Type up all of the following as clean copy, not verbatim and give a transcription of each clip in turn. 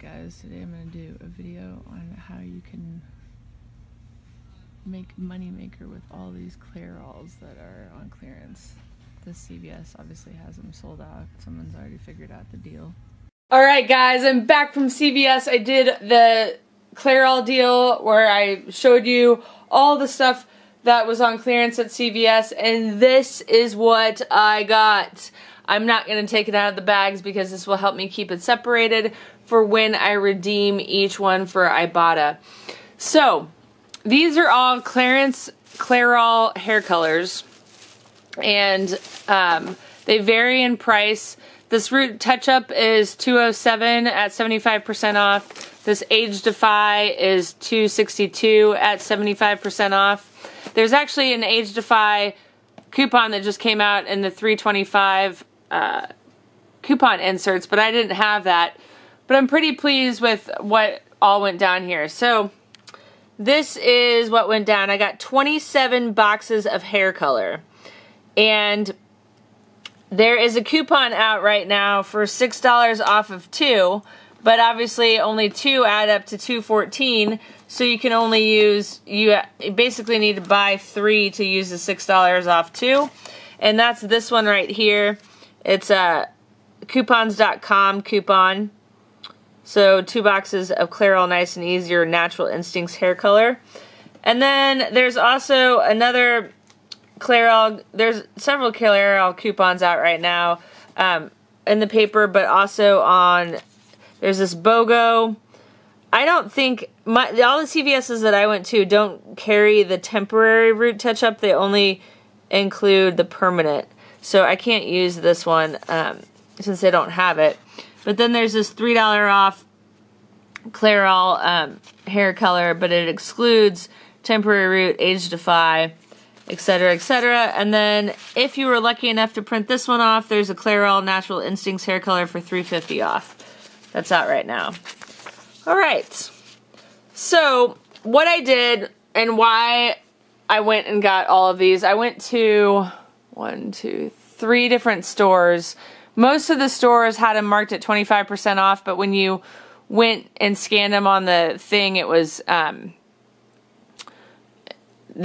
guys, today I'm going to do a video on how you can make money maker with all these Clairols that are on clearance. The CVS obviously has them sold out. Someone's already figured out the deal. Alright guys, I'm back from CVS. I did the Clairol deal where I showed you all the stuff that was on clearance at CVS, and this is what I got. I'm not going to take it out of the bags because this will help me keep it separated for when I redeem each one for Ibotta. So, these are all clearance Clairol hair colors, and they vary in price. This Root Touch-Up is $207 at 75% off. This Age Defy is $262 at 75% off. There's actually an Age Defy coupon that just came out in the $325 coupon inserts, but I didn't have that. But I'm pretty pleased with what all went down here. So this is what went down. I got 27 boxes of hair color, and there is a coupon out right now for $6 off of 2, but obviously only 2 add up to $214, so you can only use, you basically need to buy 3 to use the $6 off 2, and that's this one right here. It's a coupons.com coupon. So 2 boxes of Clairol Nice and Easy or Natural Instincts hair color. And then there's also another Clairol, there's several Clairol coupons out right now in the paper, but also on, there's this BOGO. I don't think, all the CVS's that I went to don't carry the temporary Root Touch-Up, they only include the permanent. So I can't use this one since they don't have it. But then there's this $3 off Clairol hair color, but it excludes temporary Root, Age Defy, etc., etc. And then if you were lucky enough to print this one off, there's a Clairol Natural Instincts hair color for $350 off. That's out right now. Alright. So what I did and why I went and got all of these, I went to 3 different stores. Most of the stores had them marked at 25% off, but when you went and scanned them on the thing, it was, they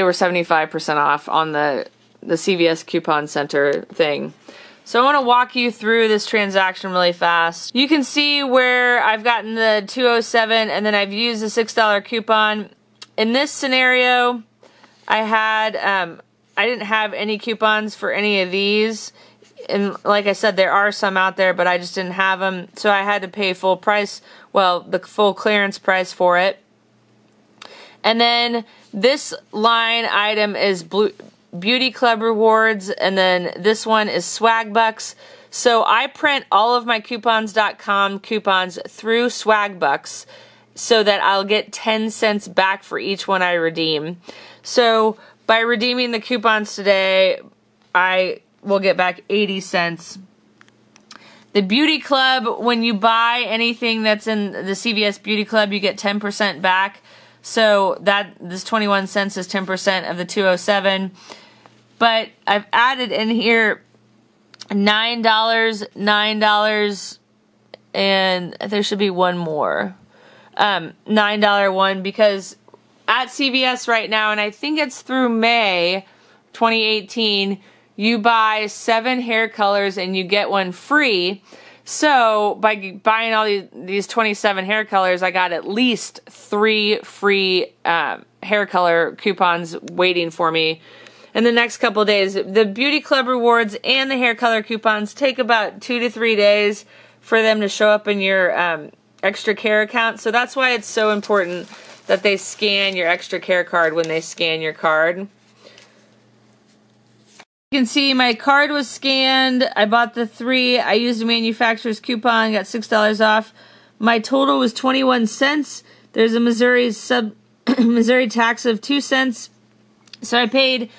were 75% off on the CVS Coupon Center thing. So I want to walk you through this transaction really fast. You can see where I've gotten the $207 and then I've used the $6 coupon. In this scenario, I didn't have any coupons for any of these. And like I said, there are some out there, but I just didn't have them. So I had to pay full price, well, the full clearance price for it. And then this line item is Beauty Club Rewards, and then this one is Swagbucks. So I print all of my coupons.com coupons through Swagbucks so that I'll get 10 cents back for each one I redeem. So by redeeming the coupons today, I will get back 80 cents. The Beauty Club, when you buy anything that's in the CVS Beauty Club, you get 10% back. So this 21 cents is 10% of the 207. But I've added in here $9, $9, and there should be one more. $9 one, because at CVS right now, and I think it's through May 2018, you buy 7 hair colors and you get one free. So by buying all these 27 hair colors, I got at least 3 free hair color coupons waiting for me in the next couple of days. The Beauty Club Rewards and the hair color coupons take about 2 to 3 days for them to show up in your extra care account. So that's why it's so important that they scan your extra care card when they scan your card. You can see my card was scanned. I bought the 3. I used a manufacturer's coupon, got $6 off. My total was 21 cents. There's a Missouri tax of 2 cents. So I paid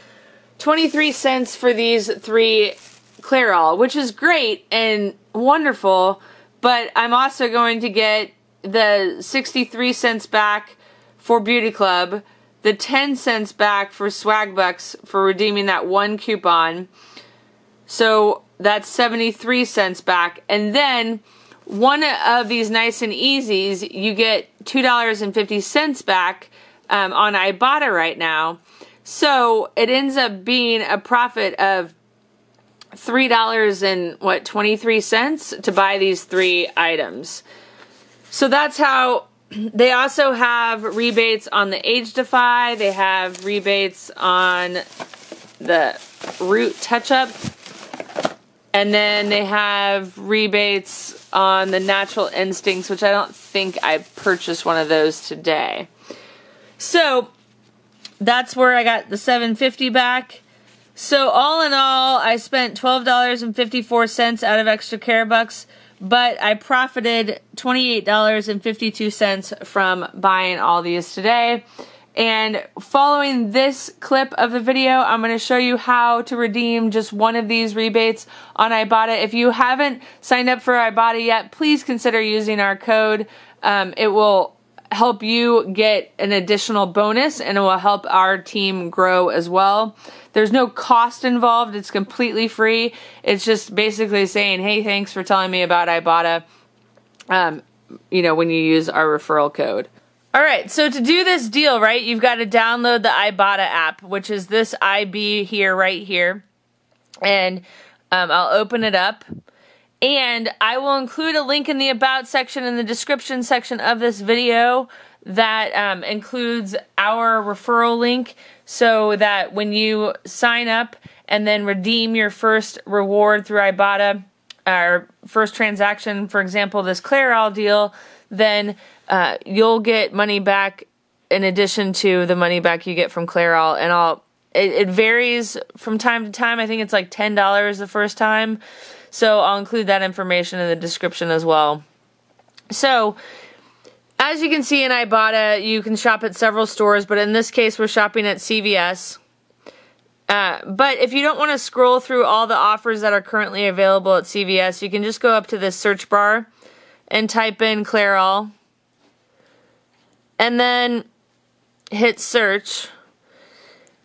23 cents for these 3 Clairol, which is great and wonderful, but I'm also going to get the 63 cents back for Beauty Club, the 10 cents back for Swagbucks for redeeming that 1 coupon. So that's 73 cents back. And then one of these Nice and Easies, you get $2.50 back on Ibotta right now. So it ends up being a profit of $3.23 to buy these 3 items. So that's how. They also have rebates on the Age Defy. They have rebates on the Root Touch-Up. And then they have rebates on the Natural Instincts, which I don't think I purchased one of those today. So that's where I got the $7.50 back. So all in all, I spent $12.54 out of extra care bucks, but I profited $28.52 from buying all these today. And following this clip of the video, I'm going to show you how to redeem just one of these rebates on Ibotta. If you haven't signed up for Ibotta yet, please consider using our code. It will help you get an additional bonus, and it will help our team grow as well. There's no cost involved. It's completely free. It's just basically saying, hey, thanks for telling me about Ibotta, you know, when you use our referral code. All right, so to do this deal, right, you've got to download the Ibotta app, which is this IB here, right here. And I'll open it up. And I will include a link in the About section in the description section of this video that includes our referral link, so that when you sign up and then redeem your first reward through Ibotta, or first transaction, for example, this Clairol deal, then you'll get money back in addition to the money back you get from Clairol. And it varies from time to time. I think it's like $10 the first time. So I'll include that information in the description as well. So as you can see in Ibotta, you can shop at several stores, but in this case, we're shopping at CVS. But if you don't want to scroll through all the offers that are currently available at CVS, you can just go up to this search bar and type in Clairol, and then hit search.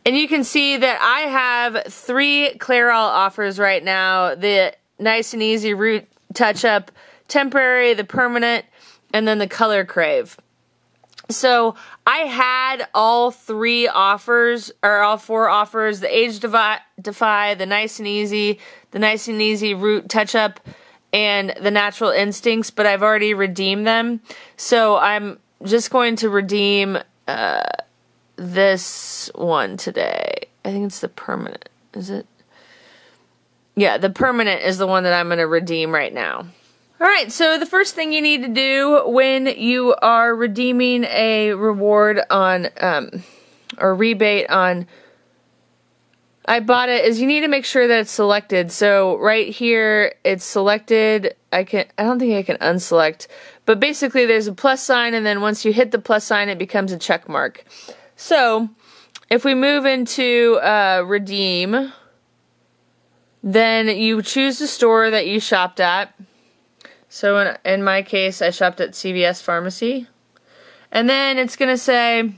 And you can see that I have 3 Clairol offers right now: the Nice and Easy Root Touch-Up, Temporary, the Permanent, and then the Color Crave. So I had all 3 offers, or all 4 offers: the Age Defy, the Nice and Easy Root Touch-Up, and the Natural Instincts, but I've already redeemed them. So I'm just going to redeem this one today. I think it's the Permanent. Is it? Yeah, the Permanent is the one that I'm going to redeem right now. Alright, so the first thing you need to do when you are redeeming a reward on, or rebate on Ibotta, is you need to make sure that it's selected. So right here, it's selected. I don't think I can unselect, but basically there's a plus sign, and then once you hit the plus sign, it becomes a check mark. So if we move into redeem, then you choose the store that you shopped at. So in my case, I shopped at CVS Pharmacy. And then it's going to say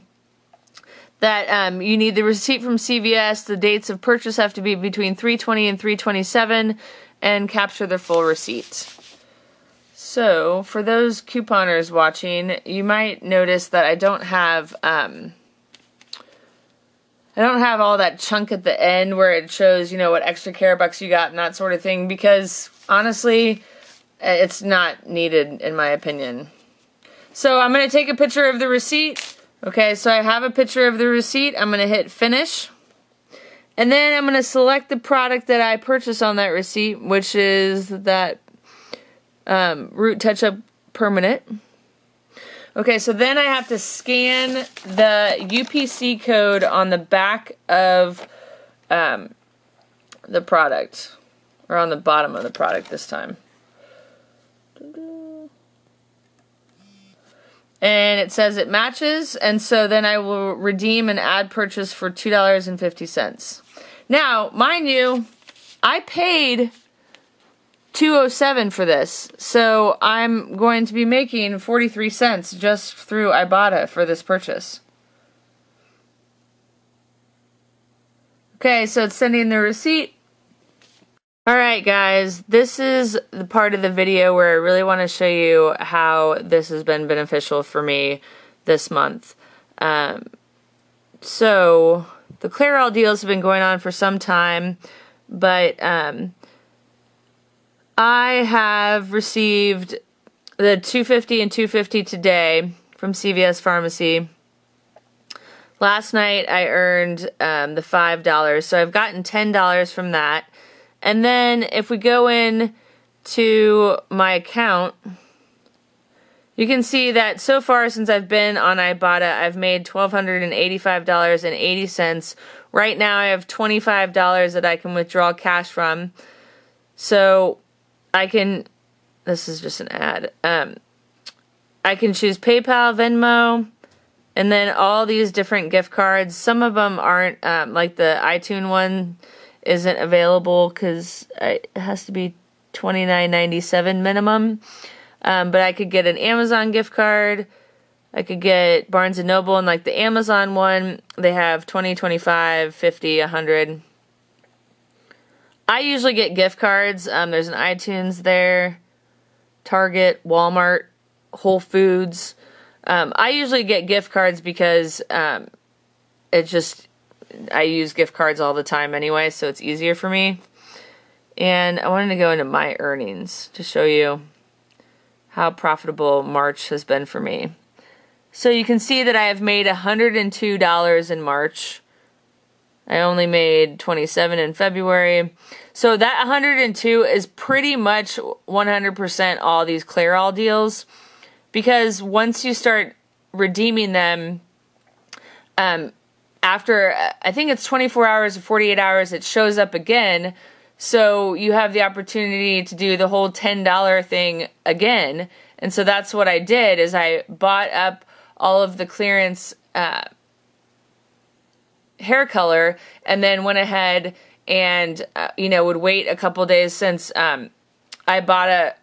that you need the receipt from CVS. The dates of purchase have to be between 3/20 and 3/27, and capture the full receipt. So for those couponers watching, you might notice that I don't have all that chunk at the end where it shows, you know, what extra care bucks you got and that sort of thing, because honestly, it's not needed in my opinion. So I'm going to take a picture of the receipt. Okay, so I have a picture of the receipt. I'm going to hit finish. And then I'm going to select the product that I purchased on that receipt, which is that Root Touch-Up Permanent. Okay, so then I have to scan the UPC code on the back of the product, or on the bottom of the product this time. And it says it matches, and so then I will redeem an ad purchase for $2.50. Now, mind you, I paid $2.07 for this, so I'm going to be making 43 cents just through Ibotta for this purchase. Okay, so it's sending the receipt. Alright guys, this is the part of the video where I really want to show you how this has been beneficial for me this month. So, the Clairol deals have been going on for some time, but I have received the $2.50 and $2.50 today from CVS Pharmacy. Last night I earned the $5, so I've gotten $10 from that. And then if we go in to my account, you can see that so far since I've been on Ibotta, I've made $1,285.80. Right now I have $25 that I can withdraw cash from. So I can, this is just an ad, I can choose PayPal, Venmo, and then all these different gift cards. Some of them aren't, like the iTunes one isn't available because it has to be $29.97 minimum. But I could get an Amazon gift card. I could get Barnes & Noble, and like the Amazon one, they have 20, 25, 50, 100. I usually get gift cards. There's an iTunes there, Target, Walmart, Whole Foods. I usually get gift cards because I use gift cards all the time anyway, so it's easier for me. And I wanted to go into my earnings to show you how profitable March has been for me. So you can see that I have made $102 in March. I only made $27 in February. So that $102 is pretty much 100% all these Clairol deals. Because once you start redeeming them, after, I think it's 24 hours or 48 hours, it shows up again. So you have the opportunity to do the whole $10 thing again. And so that's what I did, is I bought up all of the clearance hair color, and then went ahead and, would wait a couple days, since Ibotta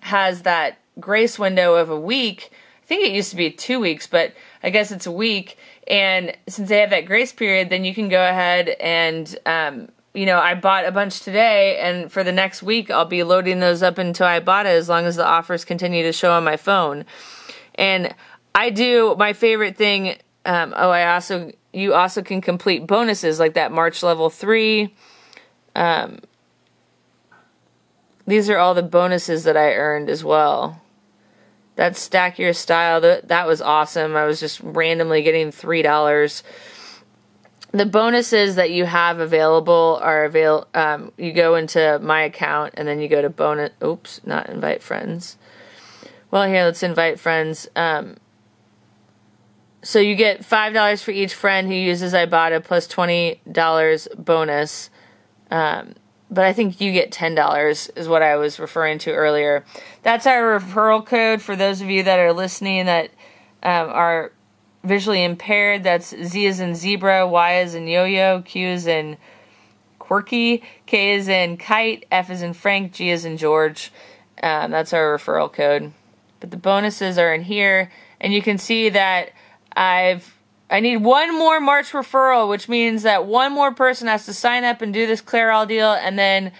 has that grace window of a week. I think it used to be 2 weeks, but I guess it's a week. And since they have that grace period, then you can go ahead and, I bought a bunch today, and for the next week, I'll be loading those up into Ibotta as long as the offers continue to show on my phone. And I do, my favorite thing, you also can complete bonuses like that March level 3. These are all the bonuses that I earned as well. That Stack Your Style, that was awesome. I was just randomly getting $3. The bonuses that you have available are you go into my account, and then you go to bonus, oops, not invite friends. Well, here, let's invite friends. So you get $5 for each friend who uses Ibotta, plus $20 bonus. But I think you get $10 is what I was referring to earlier. That's our referral code for those of you that are listening that are visually impaired. That's Z as in zebra, Y as in yo-yo, Q as in quirky, K as in kite, F as in Frank, G as in George. That's our referral code. But the bonuses are in here, and you can see that I need one more March referral, which means that one more person has to sign up and do this Clairol deal, and then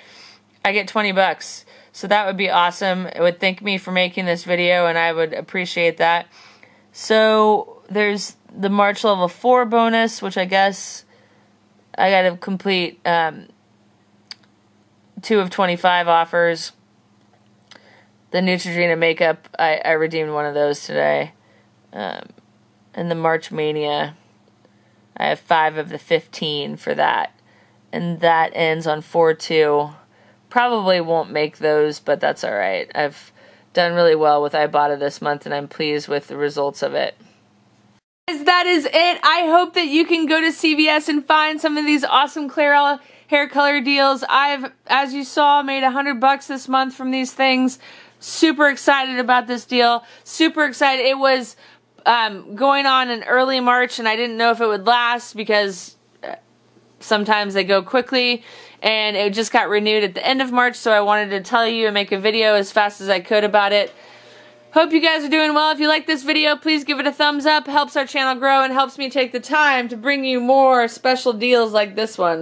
I get $20. So that would be awesome. It would thank me for making this video, and I would appreciate that. So there's the March level 4 bonus, which I guess I got to complete 2 of 25 offers. The Neutrogena makeup, I redeemed one of those today. And the March Mania, I have 5 of the 15 for that. And that ends on 4/2. Probably won't make those, but that's alright. I've done really well with Ibotta this month, and I'm pleased with the results of it. That is it. I hope that you can go to CVS and find some of these awesome Clairol hair color deals. I've, as you saw, made $100 this month from these things. Super excited about this deal. Super excited. It was going on in early March, and I didn't know if it would last because sometimes they go quickly, and it just got renewed at the end of March, so I wanted to tell you and make a video as fast as I could about it. Hope you guys are doing well. If you like this video, please give it a thumbs up. It helps our channel grow and helps me take the time to bring you more special deals like this one.